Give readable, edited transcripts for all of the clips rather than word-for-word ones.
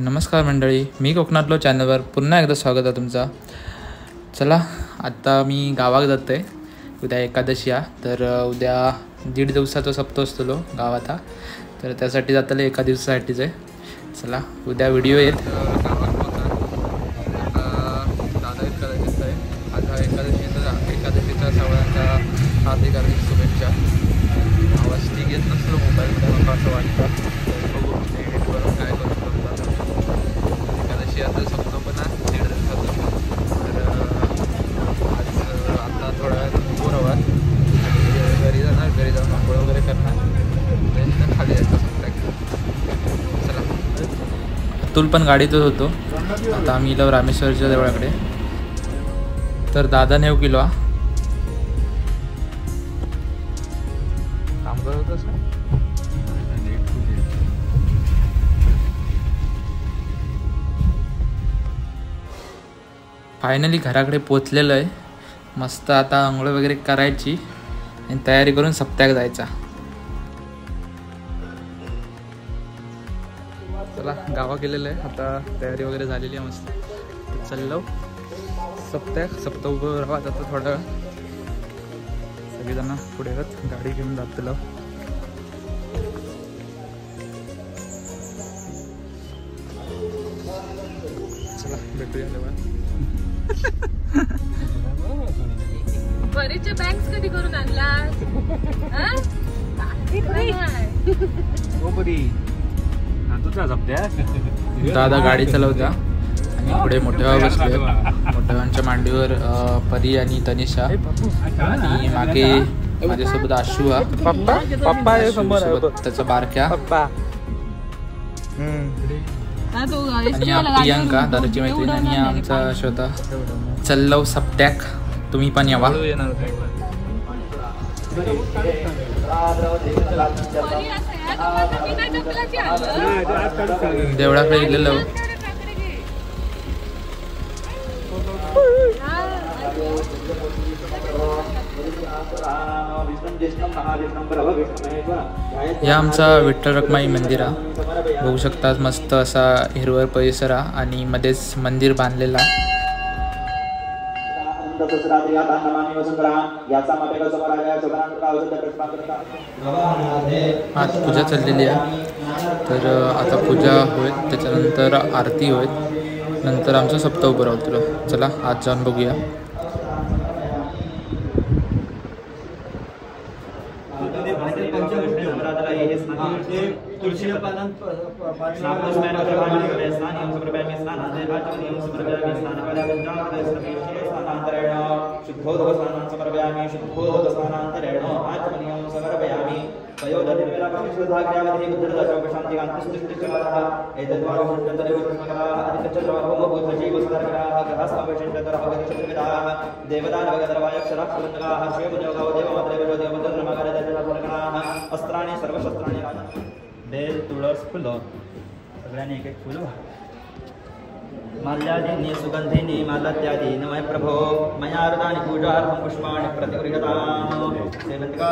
नमस्कार मंडळी, मी कोकणातलो चॅनलवर पुन्हा एकदा स्वागत आहे तुमचा. चला आता मी गावात जातो आहे. उद्या एकादशी आहे, तर उद्या 1.5 दिवसाचा सप्ताह असतो गावात, तर त्यासाठी जाताले एका दिवसासाठीच आहे. चला उद्या व्हिडिओ येईल. दादा एकादशीचा आहे आज, हा एकादशीचा सगळ्यांचा हार्दिक शुभेच्छा. आवाज ठीक येत नसलो मोबाईलमध्ये, मला असं वाटतं. बघू एडिटवरून काय करू शकतो. एकादशी आता सप्ताह पण आहे 1.5 दिवसाचं, तर आज आता थोड्या वेळात बोरवार घरी जाणार. घरी जाऊन आंघोळ वगैरे करणार, then खाली जायचं सप्ताह. चला, अतुल पण गाडीतच होतो. आता आम्ही इलो रामेश्वरच्या देवळाकडे. तर दादा नेऊ किलो काम करत होतंस का? फायनली घराकडे पोचलेलं आहे. मस्त आता आंघोळ वगैरे करायची आणि तयारी करून सप्त्याक जायचा. चला गावा गेलेलं आहे, आता तयारी वगैरे झालेली आहे मस्त. चाललो सप्ताह उभं राहा आता थोडं. सगळेजण पुढे गाडी घेऊन जातलो. चला भेटूया तेव्हा. बरेचशे बँक्स कधी करून आणलास? दादा गाडी चालवत्या आणि पुढे मोठ्या बसले. मोठ्याच्या मांडीवर परी आणि तनिषा, आणि मागे माझ्यासोबत आशू हा पप्पा सोबत त्याचा बारक्या आणि प्रियांका दादाची मैत्रीण आणि आमचा श्वेता. चल्लव सप्त्याक, तुम्ही पण यावा. देवळाकडे गेलेलो. या आमचा विठ्ठल रखुमाई मंदिर आहे. बघू शकता मस्त असा हिरवळ परिसर आहे आणि मध्येच मंदिर बांधलेला. आज पूजा चाललेली आहे, तर आता पूजा होईल, त्याच्यानंतर आरती होईल, नंतर आमचं सप्ताह उभं राहतो. चला आज जाऊन बघूया. अस्त्राणी सर्वशस्त्राणी बेल तुळस फुलं सगळ्यांनी एक फुल माल्यादीनि सुगंधीनि माल्याद्यादि नमः प्रभो मया हृदानि पूजार्थं पुष्पाणि प्रतिगृह्यताम् सेवन्तिका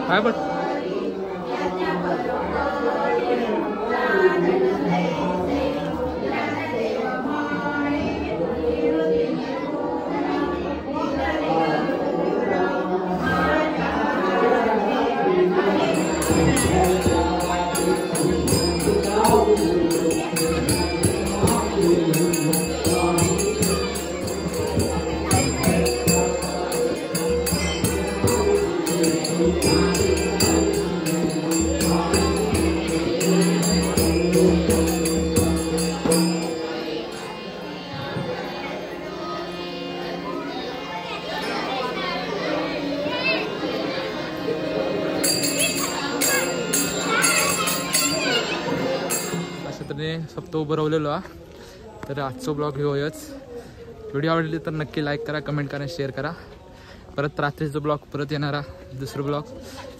काय पण Thank you. मध्ये सप्तो उभं राहिलेलो हा. तर आजचा ब्लॉग होयच. व्हिडिओ आवडली तर नक्की लाईक करा, कमेंट करा, शेअर करा. परत रात्रीचा ब्लॉग परत येणारा दुसरं ब्लॉग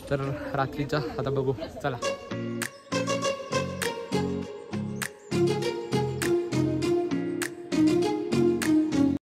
तर रात्रीचा आता बघू चला.